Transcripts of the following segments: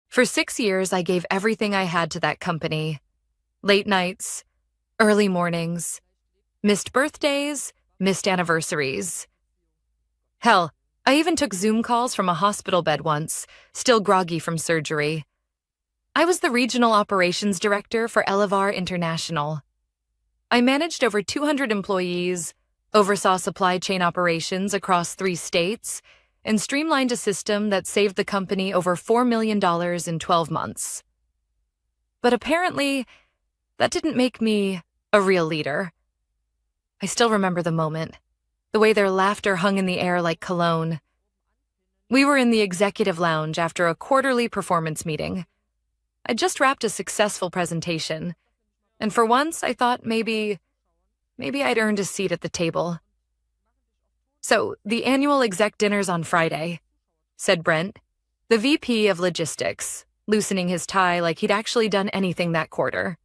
For 6 years, I gave everything I had to that company. Late nights, early mornings, missed birthdays, missed anniversaries. Hell, I even took Zoom calls from a hospital bed once, still groggy from surgery. I was the regional operations director for Elevar International. I managed over 200 employees, oversaw supply chain operations across 3 states, and streamlined a system that saved the company over $4 million in 12 months. But apparently, that didn't make me a real leader. I still remember the moment, the way their laughter hung in the air like cologne. We were in the executive lounge after a quarterly performance meeting. I'd just wrapped a successful presentation, and for once I thought maybe I'd earned a seat at the table. "So, the annual exec dinner's on Friday," said Brent, the VP of Logistics, loosening his tie like he'd actually done anything that quarter.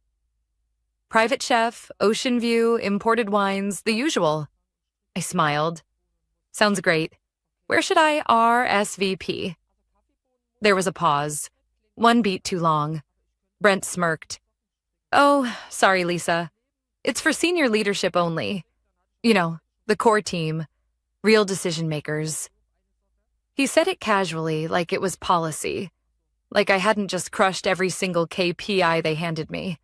"Private chef, ocean view, imported wines, the usual." I smiled. "Sounds great. Where should I RSVP?" There was a pause. One beat too long. Brent smirked. "Oh, sorry, Lisa. It's for senior leadership only. You know, the core team. Real decision makers." He said it casually, like it was policy. Like I hadn't just crushed every single KPI they handed me.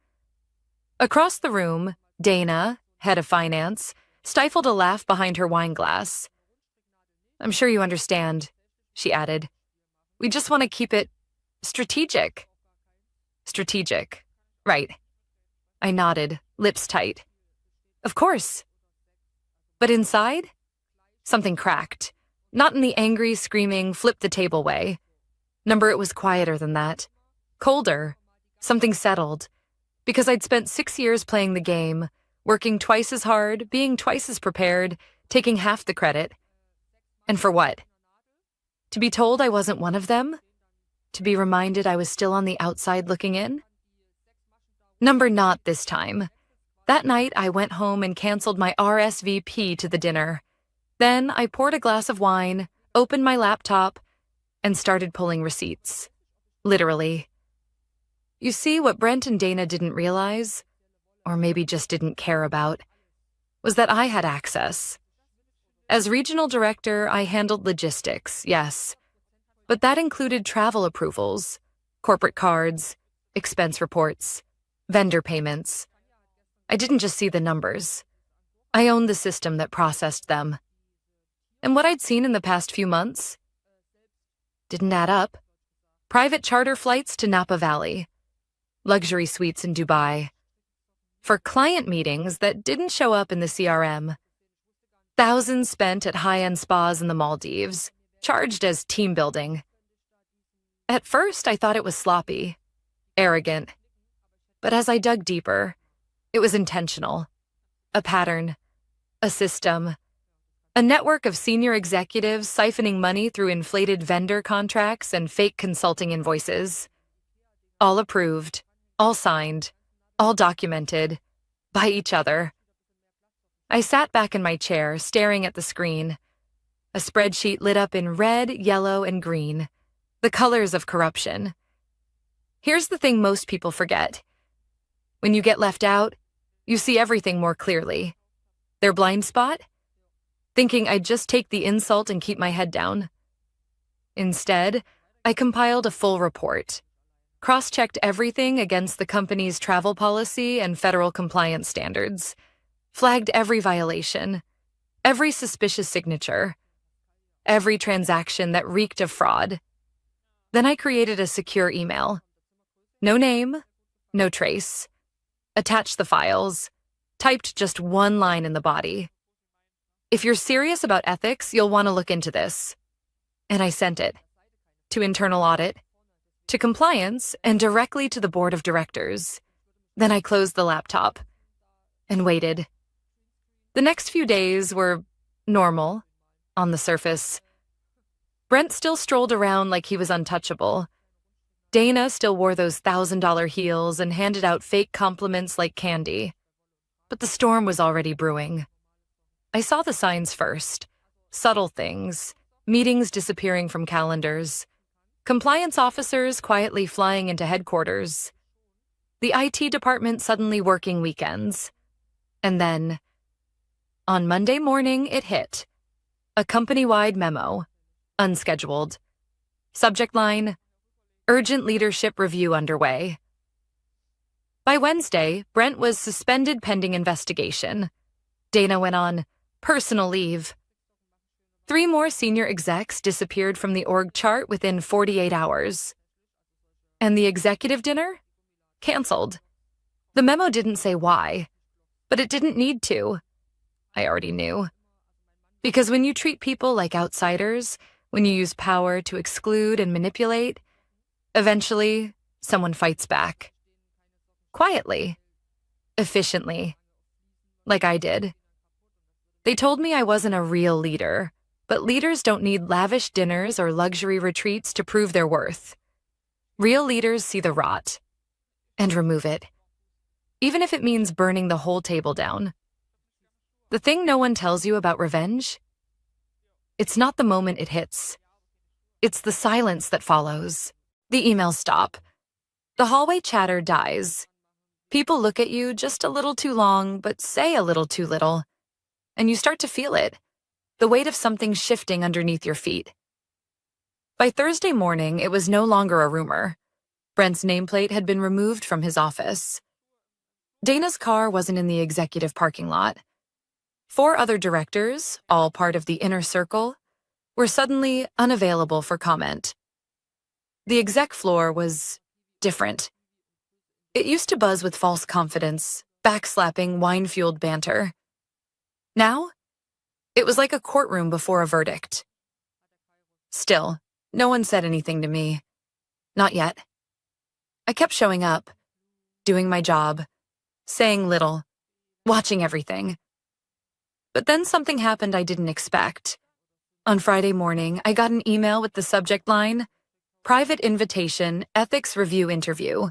Across the room, Dana, head of finance, stifled a laugh behind her wine glass. "I'm sure you understand," she added. "We just want to keep it strategic." "Strategic. Right." I nodded, lips tight. "Of course." But inside, something cracked. Not in the angry, screaming, flip the table way. It was quieter than that. Colder. Something settled. Because I'd spent 6 years playing the game, working twice as hard, being twice as prepared, taking half the credit. And for what? To be told I wasn't one of them? To be reminded I was still on the outside looking in? Not this time. That night, I went home and canceled my RSVP to the dinner. Then I poured a glass of wine, opened my laptop, and started pulling receipts. Literally. You see, what Brent and Dana didn't realize, or maybe just didn't care about, was that I had access. As regional director, I handled logistics, yes. But that included travel approvals, corporate cards, expense reports, vendor payments. I didn't just see the numbers. I owned the system that processed them. And what I'd seen in the past few months didn't add up. Private charter flights to Napa Valley, luxury suites in Dubai, for client meetings that didn't show up in the CRM, thousands spent at high-end spas in the Maldives, charged as team building. At first, I thought it was sloppy, arrogant. But as I dug deeper, it was intentional. A pattern, a system, a network of senior executives siphoning money through inflated vendor contracts and fake consulting invoices. All approved, all signed, all documented, by each other. I sat back in my chair, staring at the screen. A spreadsheet lit up in red, yellow, and green, the colors of corruption. Here's the thing most people forget. When you get left out, you see everything more clearly. Their blind spot? Thinking I'd just take the insult and keep my head down. Instead, I compiled a full report, cross-checked everything against the company's travel policy and federal compliance standards, flagged every violation, every suspicious signature, every transaction that reeked of fraud. Then I created a secure email. No name, no trace. Attached the files, typed just one line in the body. "If you're serious about ethics, you'll want to look into this." And I sent it. To internal audit, to compliance, and directly to the board of directors. Then I closed the laptop and waited. The next few days were normal, on the surface. Brent still strolled around like he was untouchable. Dana still wore those $1,000 heels and handed out fake compliments like candy. But the storm was already brewing. I saw the signs first. Subtle things, meetings disappearing from calendars, Compliance officers quietly flying into headquarters. The IT department suddenly working weekends. And then, on Monday morning, it hit. A company-wide memo. Unscheduled. Subject line, urgent leadership review underway. By Wednesday, Brent was suspended pending investigation. Dana went on personal leave. 3 more senior execs disappeared from the org chart within 48 hours. And the executive dinner? Canceled. The memo didn't say why, but it didn't need to. I already knew. Because when you treat people like outsiders, when you use power to exclude and manipulate, eventually someone fights back. Quietly. Efficiently. Like I did. They told me I wasn't a real leader, but leaders don't need lavish dinners or luxury retreats to prove their worth. Real leaders see the rot and remove it, even if it means burning the whole table down. The thing no one tells you about revenge? It's not the moment it hits. It's the silence that follows. The emails stop. The hallway chatter dies. People look at you just a little too long, but say a little too little. And you start to feel it, the weight of something shifting underneath your feet. By Thursday morning, it was no longer a rumor. Brent's nameplate had been removed from his office. Dana's car wasn't in the executive parking lot. 4 other directors, all part of the inner circle, were suddenly unavailable for comment. The exec floor was different. It used to buzz with false confidence, backslapping, wine-fueled banter. Now, it was like a courtroom before a verdict. Still, no one said anything to me. Not yet. I kept showing up, doing my job, saying little, watching everything. But then something happened I didn't expect. On Friday morning, I got an email with the subject line, Private Invitation, Ethics Review Interview.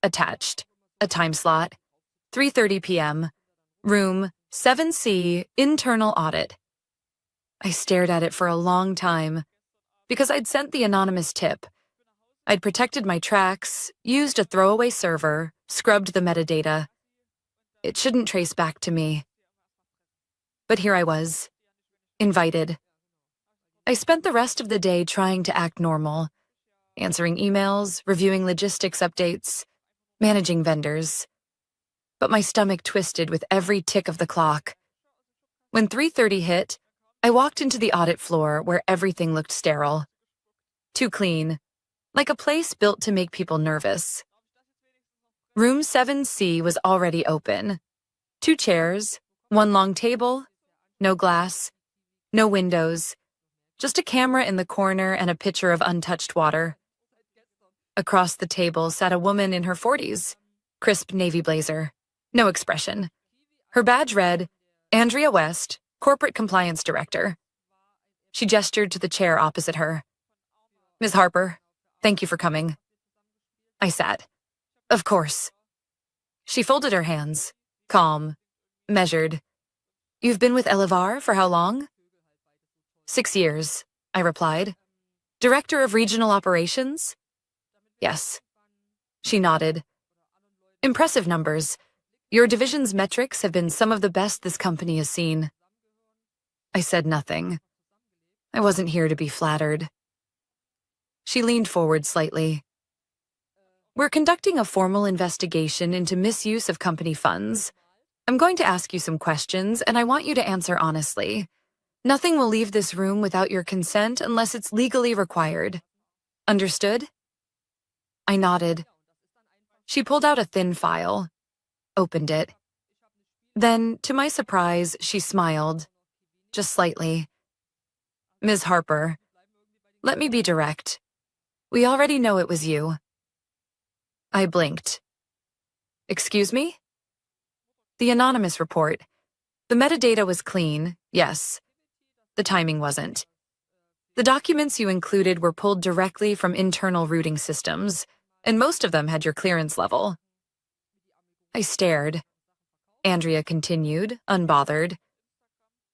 Attached. A time slot. 3:30 p.m. Room 7C, Internal Audit. I stared at it for a long time, because I'd sent the anonymous tip. I'd protected my tracks, used a throwaway server, scrubbed the metadata. It shouldn't trace back to me. But here I was, invited. I spent the rest of the day trying to act normal, answering emails, reviewing logistics updates, managing vendors. But my stomach twisted with every tick of the clock. When 3:30 hit, I walked into the audit floor where everything looked sterile. Too clean, like a place built to make people nervous. Room 7C was already open. 2 chairs, 1 long table, no glass, no windows, just a camera in the corner and a pitcher of untouched water. Across the table sat a woman in her 40s, crisp navy blazer, no expression. Her badge read, Andrea West, Corporate Compliance Director. She gestured to the chair opposite her. Ms. Harper, thank you for coming. I sat. Of course. She folded her hands, calm, measured. You've been with Elevar for how long? 6 years, I replied. Director of Regional Operations? Yes. She nodded. Impressive numbers. Your division's metrics have been some of the best this company has seen. I said nothing. I wasn't here to be flattered. She leaned forward slightly. We're conducting a formal investigation into misuse of company funds. I'm going to ask you some questions, and I want you to answer honestly. Nothing will leave this room without your consent unless it's legally required. Understood? I nodded. She pulled out a thin file, opened it. Then, to my surprise, she smiled, just slightly. Ms. Harper, let me be direct. We already know it was you. I blinked. Excuse me? The anonymous report. The metadata was clean, yes. The timing wasn't. The documents you included were pulled directly from internal routing systems, and most of them had your clearance level. I stared. Andrea continued, unbothered.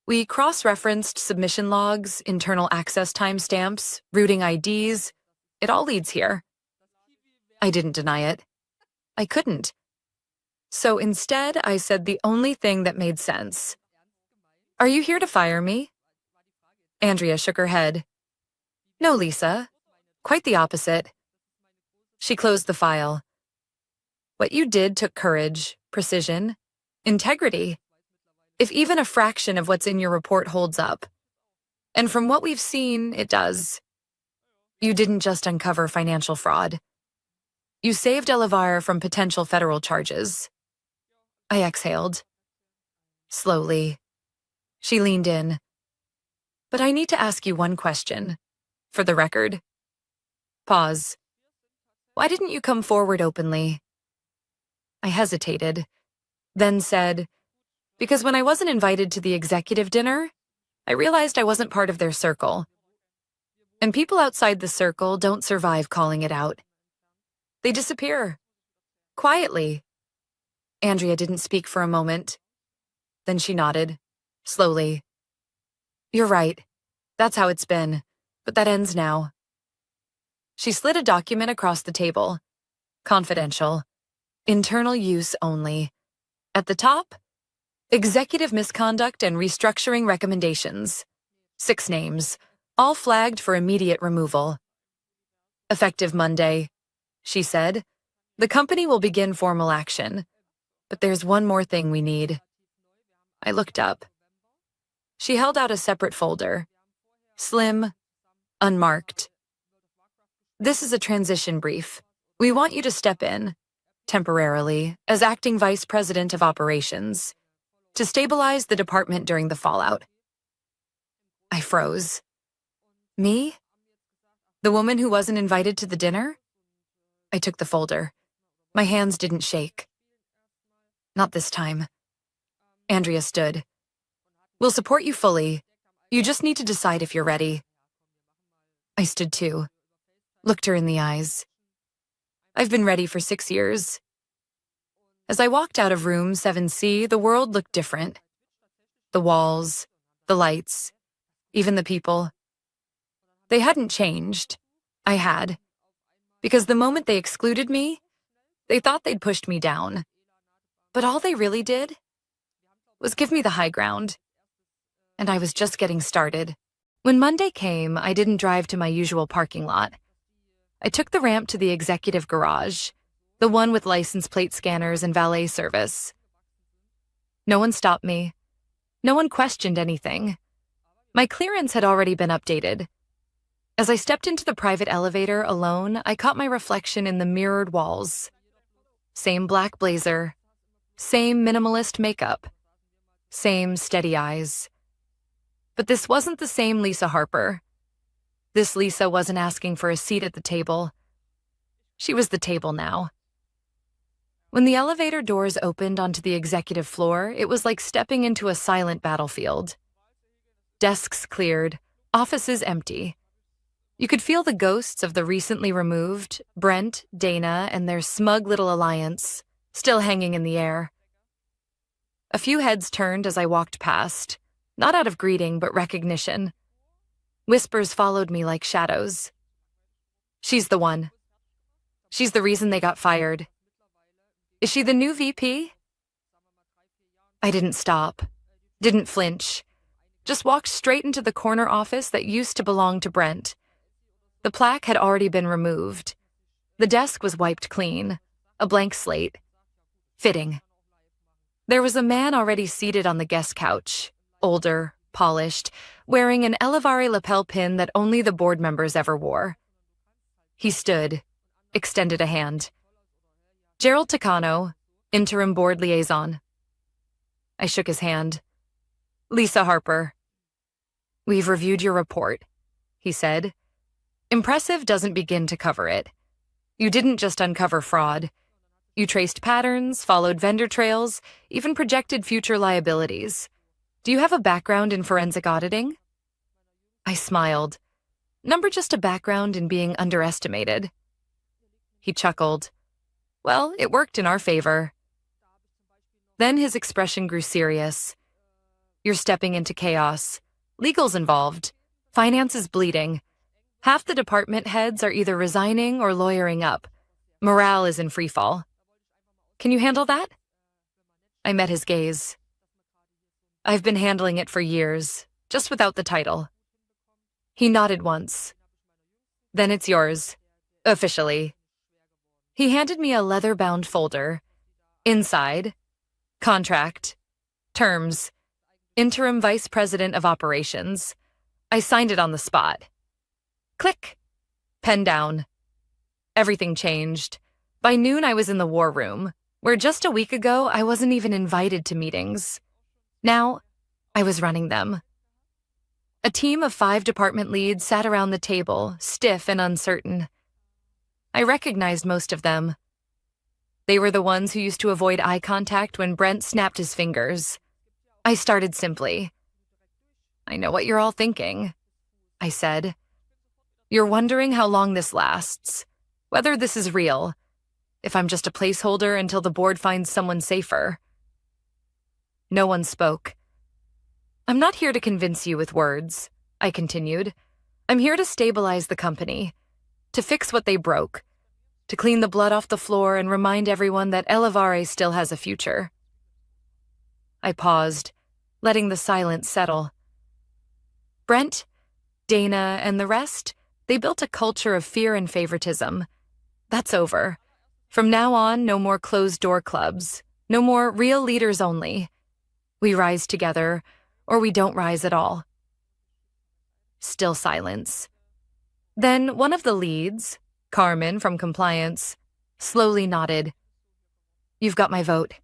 We cross-referenced submission logs, internal access timestamps, routing IDs. It all leads here. I didn't deny it. I couldn't. So instead, I said the only thing that made sense. Are you here to fire me? Andrea shook her head. No, Lisa. Quite the opposite. She closed the file. What you did took courage, precision, integrity. If even a fraction of what's in your report holds up. And from what we've seen, it does. You didn't just uncover financial fraud. You saved Elevire from potential federal charges. I exhaled. Slowly. She leaned in. But I need to ask you one question. For the record. Pause. Why didn't you come forward openly? I hesitated, then said, because when I wasn't invited to the executive dinner, I realized I wasn't part of their circle. And people outside the circle don't survive calling it out. They disappear. Quietly. Andrea didn't speak for a moment. Then she nodded, slowly. You're right. That's how it's been. But that ends now. She slid a document across the table. Confidential. Internal use only. At the top, executive misconduct and restructuring recommendations. 6 names, all flagged for immediate removal. Effective Monday, she said. The company will begin formal action. But there's one more thing we need. I looked up. She held out a separate folder. Slim, unmarked. This is a transition brief. We want you to step in, temporarily, as acting vice president of operations, to stabilize the department during the fallout. I froze. Me? The woman who wasn't invited to the dinner? I took the folder. My hands didn't shake. Not this time. Andrea stood. We'll support you fully. You just need to decide if you're ready. I stood too. Looked her in the eyes. I've been ready for 6 years. As I walked out of room 7C, the world looked different. The walls, the lights, even the people. They hadn't changed. I had. Because the moment they excluded me, they thought they'd pushed me down. But all they really did was give me the high ground. And I was just getting started. When Monday came, I didn't drive to my usual parking lot. I took the ramp to the executive garage, the one with license plate scanners and valet service. No one stopped me. No one questioned anything. My clearance had already been updated. As I stepped into the private elevator alone, I caught my reflection in the mirrored walls. Same black blazer, same minimalist makeup, same steady eyes. But this wasn't the same Lisa Harper. This Lisa wasn't asking for a seat at the table. She was the table now. When the elevator doors opened onto the executive floor, it was like stepping into a silent battlefield. Desks cleared, offices empty. You could feel the ghosts of the recently removed, Brent, Dana, and their smug little alliance, still hanging in the air. A few heads turned as I walked past, not out of greeting but recognition. Whispers followed me like shadows. She's the one. She's the reason they got fired. Is she the new VP? I didn't stop, didn't flinch, just walked straight into the corner office that used to belong to Brent. The plaque had already been removed. The desk was wiped clean, a blank slate. Fitting. There was a man already seated on the guest couch, older, polished, wearing an Elevare lapel pin that only the board members ever wore. He stood, extended a hand. Gerald Takano, interim board liaison. I shook his hand. Lisa Harper. We've reviewed your report, he said. Impressive doesn't begin to cover it. You didn't just uncover fraud. You traced patterns, followed vendor trails, even projected future liabilities. Do you have a background in forensic auditing? I smiled. Number just a background in being underestimated. He chuckled. Well, it worked in our favor. Then his expression grew serious. You're stepping into chaos. Legal's involved. Finance is bleeding. Half the department heads are either resigning or lawyering up. Morale is in freefall. Can you handle that? I met his gaze. I've been handling it for years, just without the title. He nodded once. Then it's yours, officially. He handed me a leather-bound folder. Inside, contract, terms, interim vice president of operations. I signed it on the spot. Click. Pen down. Everything changed. By noon, I was in the war room, where just a week ago, I wasn't even invited to meetings. Now, I was running them. A team of 5 department leads sat around the table, stiff and uncertain. I recognized most of them. They were the ones who used to avoid eye contact when Brent snapped his fingers. I started simply. I know what you're all thinking, I said. You're wondering how long this lasts, whether this is real, if I'm just a placeholder until the board finds someone safer. No one spoke. I'm not here to convince you with words, I continued. I'm here to stabilize the company, to fix what they broke, to clean the blood off the floor and remind everyone that Elevare still has a future. I paused, letting the silence settle. Brent, Dana, and the rest, they built a culture of fear and favoritism. That's over. From now on, no more closed-door clubs, no more real leaders only. We rise together, or we don't rise at all. Still silence. Then one of the leads, Carmen from compliance, slowly nodded. You've got my vote.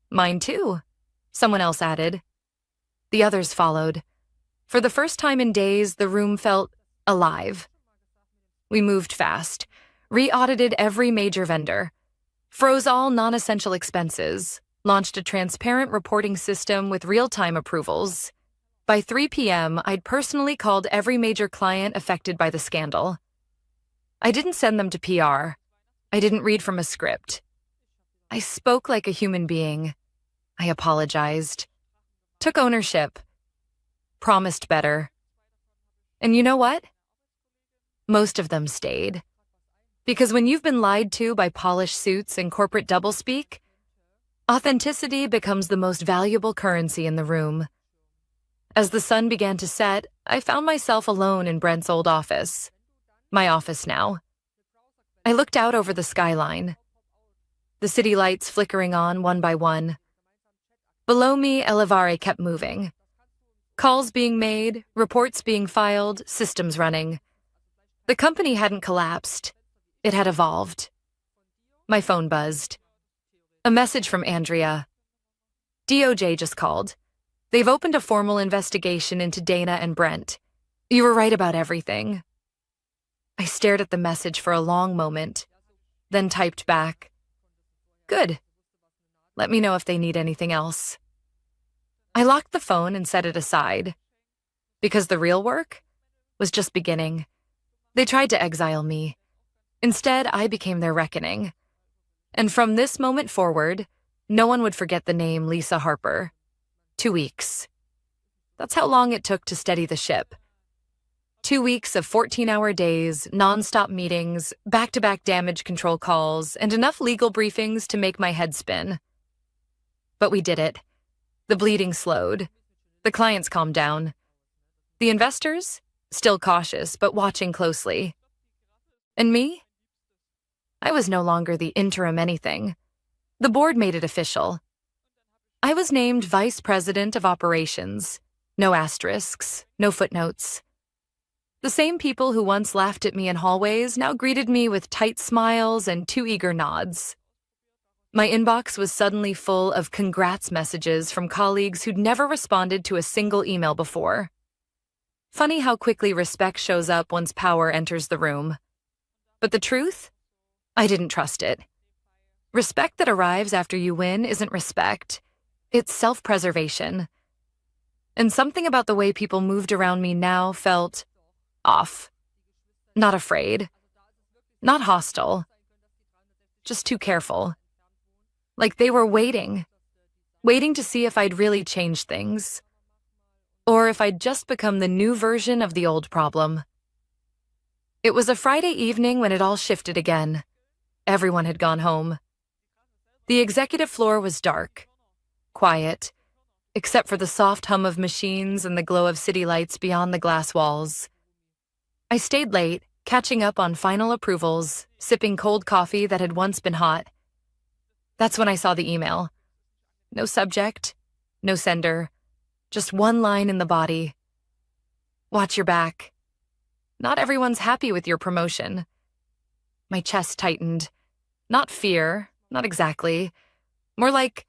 Mine too, someone else added. The others followed. For the first time in days, the room felt alive. We moved fast, re-audited every major vendor, froze all non-essential expenses, launched a transparent reporting system with real-time approvals. By 3 p.m., I'd personally called every major client affected by the scandal. I didn't send them to PR. I didn't read from a script. I spoke like a human being. I apologized. Took ownership. Promised better. And you know what? Most of them stayed. Because when you've been lied to by polished suits and corporate doublespeak, authenticity becomes the most valuable currency in the room. As the sun began to set, I found myself alone in Brent's old office. My office now. I looked out over the skyline. The city lights flickering on one by one. Below me, Elevare kept moving. Calls being made, reports being filed, systems running. The company hadn't collapsed. It had evolved. My phone buzzed. A message from Andrea. DOJ just called. They've opened a formal investigation into Dana and Brent. You were right about everything. I stared at the message for a long moment, then typed back. Good. Let me know if they need anything else. I locked the phone and set it aside. Because the real work was just beginning. They tried to exile me. Instead, I became their reckoning. And from this moment forward, no one would forget the name Lisa Harper. 2 weeks. That's how long it took to steady the ship. 2 weeks of 14-hour days, non-stop meetings, back-to-back damage control calls, and enough legal briefings to make my head spin. But we did it. The bleeding slowed. The clients calmed down. The investors? Still cautious, but watching closely. And me? I was no longer the interim anything. The board made it official. I was named Vice President of Operations. No asterisks, no footnotes. The same people who once laughed at me in hallways now greeted me with tight smiles and 2 eager nods. My inbox was suddenly full of congrats messages from colleagues who'd never responded to a single email before. Funny how quickly respect shows up once power enters the room. But the truth? I didn't trust it. Respect that arrives after you win isn't respect. It's self-preservation. And something about the way people moved around me now felt off. Not afraid. Not hostile. Just too careful. Like they were waiting to see if I'd really changed things. Or if I'd just become the new version of the old problem. It was a Friday evening when it all shifted again. Everyone had gone home. The executive floor was dark, quiet, except for the soft hum of machines and the glow of city lights beyond the glass walls. I stayed late, catching up on final approvals, sipping cold coffee that had once been hot. That's when I saw the email. No subject, no sender, just one line in the body. Watch your back. Not everyone's happy with your promotion. My chest tightened. Not fear, not exactly. More like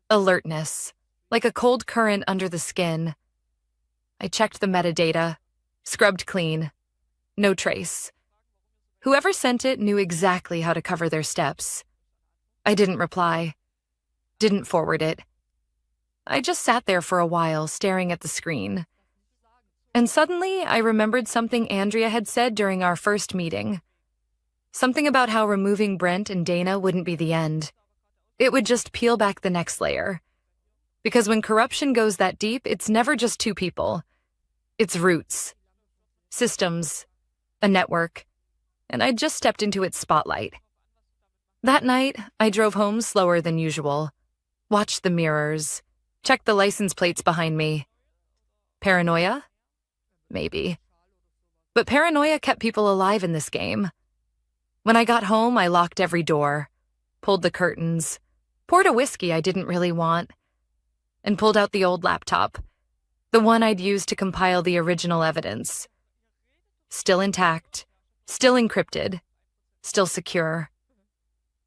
alertness, like a cold current under the skin. I checked the metadata, scrubbed clean. No trace. Whoever sent it knew exactly how to cover their steps. I didn't reply. Didn't forward it. I just sat there for a while, staring at the screen. And suddenly, I remembered something Andrea had said during our first meeting. Something about how removing Brent and Dana wouldn't be the end. It would just peel back the next layer. Because when corruption goes that deep, it's never just two people. It's roots, systems, a network, and I'd just stepped into its spotlight. That night, I drove home slower than usual, watched the mirrors, checked the license plates behind me. Paranoia? Maybe. But paranoia kept people alive in this game. When I got home, I locked every door, pulled the curtains, poured a whiskey I didn't really want, and pulled out the old laptop, the one I'd used to compile the original evidence. Still intact, still encrypted, still secure.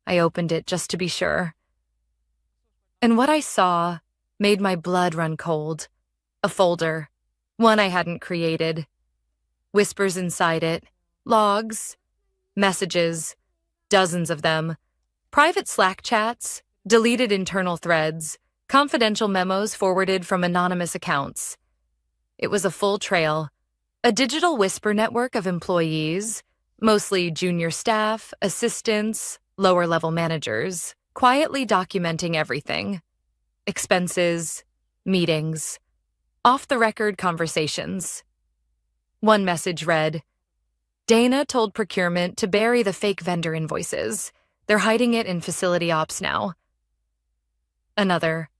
I opened it just to be sure. And what I saw made my blood run cold. A folder, one I hadn't created. Whispers inside it, logs, messages, dozens of them, private Slack chats, deleted internal threads, confidential memos forwarded from anonymous accounts. It was a full trail, a digital whisper network of employees, mostly junior staff, assistants, lower-level managers, quietly documenting everything. Expenses, meetings, off-the-record conversations. One message read, Dana told procurement to bury the fake vendor invoices. They're hiding it in facility ops now. Another,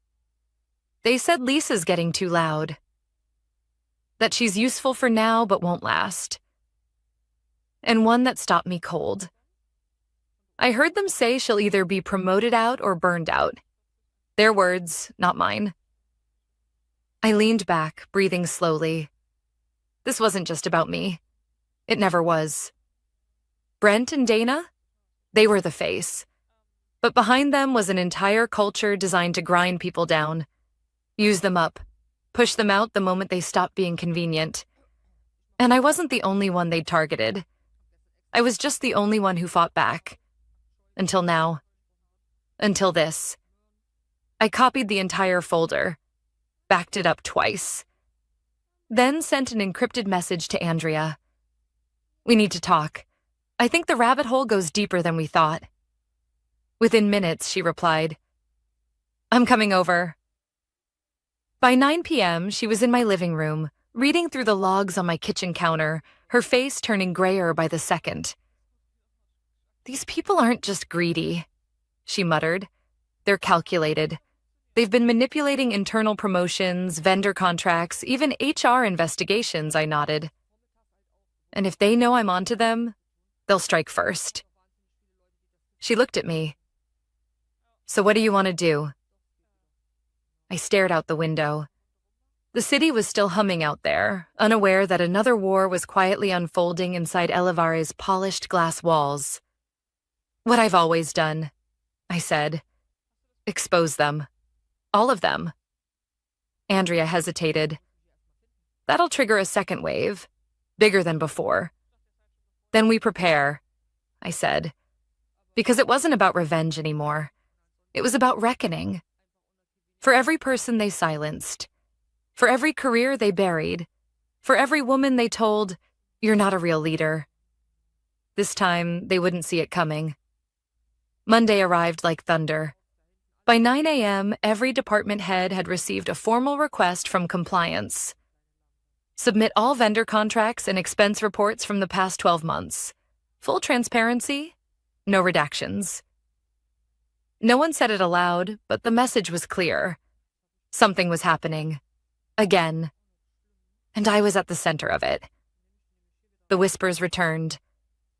they said Lisa's getting too loud. That she's useful for now but won't last. And one that stopped me cold. I heard them say she'll either be promoted out or burned out. Their words, not mine. I leaned back, breathing slowly. This wasn't just about me. It never was. Brent and Dana? They were the face. But behind them was an entire culture designed to grind people down. Use them up. Push them out the moment they stopped being convenient. And I wasn't the only one they'd targeted. I was just the only one who fought back. Until now. Until this. I copied the entire folder. Backed it up twice. Then sent an encrypted message to Andrea. We need to talk. I think the rabbit hole goes deeper than we thought. Within minutes, she replied, I'm coming over. By 9 p.m., she was in my living room, reading through the logs on my kitchen counter, her face turning grayer by the second. These people aren't just greedy, she muttered. They're calculated. They've been manipulating internal promotions, vendor contracts, even HR investigations, I nodded. And if they know I'm onto them, they'll strike first. She looked at me. So what do you want to do? I stared out the window. The city was still humming out there, unaware that another war was quietly unfolding inside Elivare's polished glass walls. What I've always done, I said. Expose them. All of them. Andrea hesitated. That'll trigger a second wave, bigger than before. Then we prepare, I said, because it wasn't about revenge anymore. It was about reckoning. For every person they silenced, for every career they buried, for every woman they told, you're not a real leader. This time, they wouldn't see it coming. Monday arrived like thunder. By 9 a.m., every department head had received a formal request from compliance. Submit all vendor contracts and expense reports from the past 12 months. Full transparency, no redactions. No one said it aloud, but the message was clear. Something was happening. Again. And I was at the center of it. The whispers returned.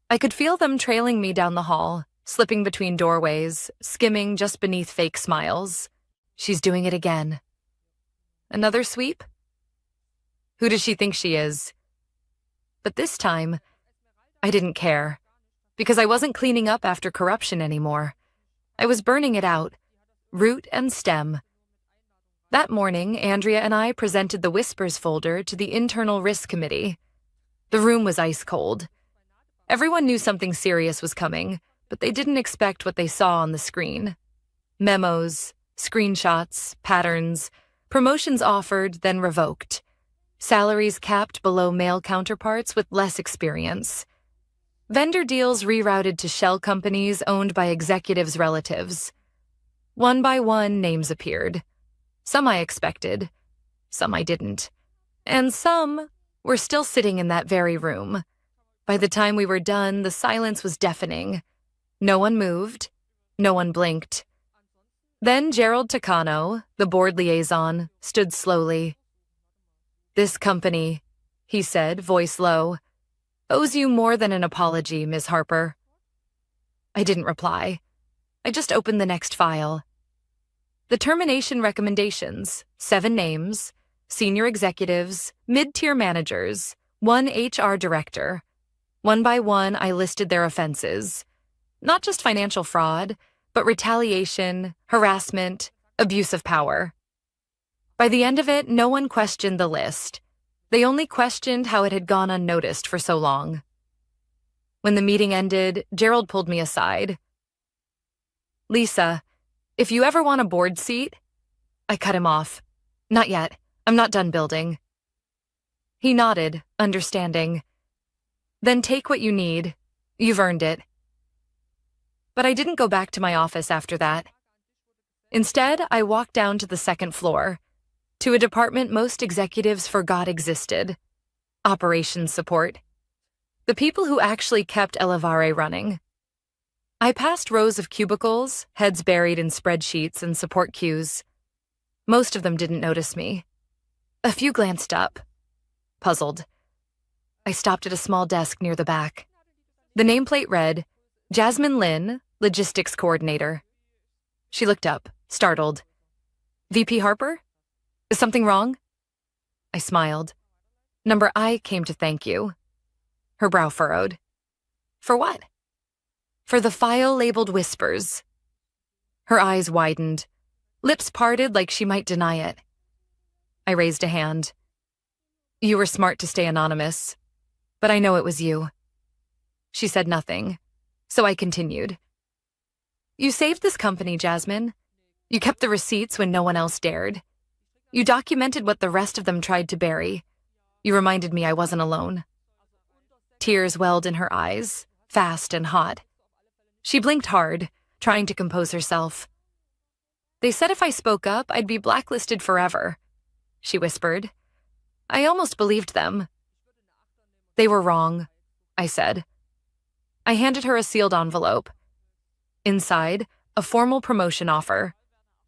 I could feel them trailing me down the hall, slipping between doorways, skimming just beneath fake smiles. She's doing it again. Another sweep? Who does she think she is? But this time, I didn't care, because I wasn't cleaning up after corruption anymore. I was burning it out, root and stem. That morning, Andrea and I presented the Whispers folder to the Internal Risk Committee. The room was ice cold. Everyone knew something serious was coming, but they didn't expect what they saw on the screen. Memos, screenshots, patterns, promotions offered, then revoked. Salaries capped below male counterparts with less experience. Vendor deals rerouted to shell companies owned by executives' relatives. One by one, names appeared. Some I expected, some I didn't. And some were still sitting in that very room. By the time we were done, the silence was deafening. No one moved. No one blinked. Then Gerald Takano, the board liaison, stood slowly. "This company," he said, voice low, "owes you more than an apology, Ms. Harper." I didn't reply. I just opened the next file. The termination recommendations, 7 names, senior executives, mid-tier managers, 1 HR director. One by one, I listed their offenses. Not just financial fraud, but retaliation, harassment, abuse of power. By the end of it, no one questioned the list. They only questioned how it had gone unnoticed for so long. When the meeting ended, Gerald pulled me aside. "Lisa, if you ever want a board seat..." I cut him off. "Not yet. I'm not done building." He nodded, understanding. "Then take what you need. You've earned it." But I didn't go back to my office after that. Instead, I walked down to the second floor, to a department most executives forgot existed: operations support. The people who actually kept Elevare running. I passed rows of cubicles, heads buried in spreadsheets and support queues. Most of them didn't notice me. A few glanced up, puzzled. I stopped at a small desk near the back. The nameplate read, "Jasmine Lin, Logistics Coordinator." She looked up, startled. "VP Harper? Is something wrong?" I smiled. "Number I came to thank you." Her brow furrowed. "For what?" "For the file labeled Whispers." Her eyes widened, lips parted like she might deny it. I raised a hand. "You were smart to stay anonymous, but I know it was you." She said nothing, so I continued. "You saved this company, Jasmine. You kept the receipts when no one else dared. You documented what the rest of them tried to bury. You reminded me I wasn't alone." Tears welled in her eyes, fast and hot. She blinked hard, trying to compose herself. "They said if I spoke up, I'd be blacklisted forever," she whispered. I almost believed them. "They were wrong," I said. I handed her a sealed envelope. Inside, a formal promotion offer,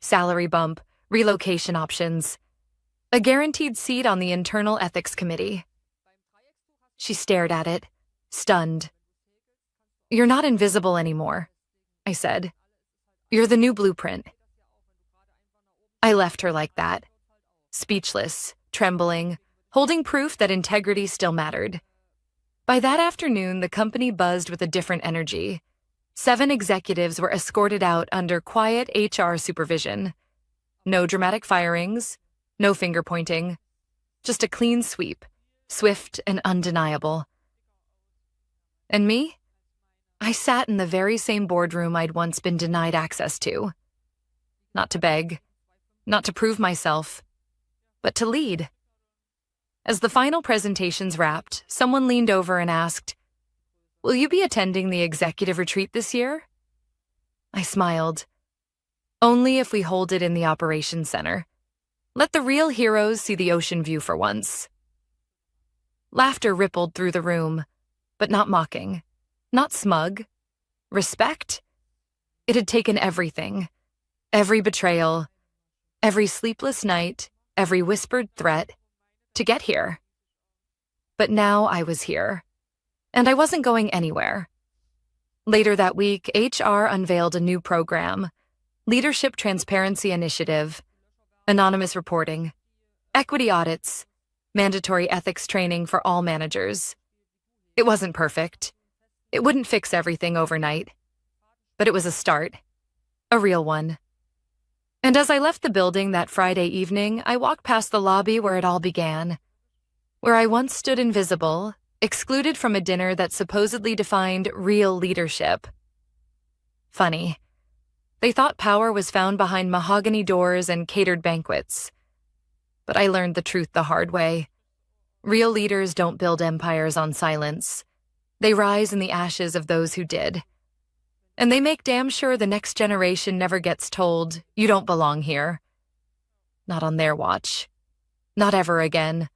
salary bump, relocation options, a guaranteed seat on the Internal Ethics Committee. She stared at it, stunned. "You're not invisible anymore," I said. "You're the new blueprint." I left her like that, speechless, trembling, holding proof that integrity still mattered. By that afternoon, the company buzzed with a different energy. 7 executives were escorted out under quiet HR supervision. No dramatic firings, no finger-pointing, just a clean sweep, swift and undeniable. And me? I sat in the very same boardroom I'd once been denied access to. Not to beg, not to prove myself, but to lead. As the final presentations wrapped, someone leaned over and asked, "Will you be attending the executive retreat this year?" I smiled. "Only if we hold it in the operations center. Let the real heroes see the ocean view for once." Laughter rippled through the room, but not mocking, not smug. Respect? It had taken everything. Every betrayal, every sleepless night, every whispered threat to get here. But now I was here, and I wasn't going anywhere. Later that week, HR unveiled a new program: Leadership Transparency Initiative, anonymous reporting, equity audits, mandatory ethics training for all managers. It wasn't perfect. It wouldn't fix everything overnight. But it was a start, a real one. And as I left the building that Friday evening, I walked past the lobby where it all began, where I once stood invisible, excluded from a dinner that supposedly defined real leadership. Funny. They thought power was found behind mahogany doors and catered banquets. But I learned the truth the hard way. Real leaders don't build empires on silence. They rise in the ashes of those who did. And they make damn sure the next generation never gets told, "You don't belong here." Not on their watch. Not ever again.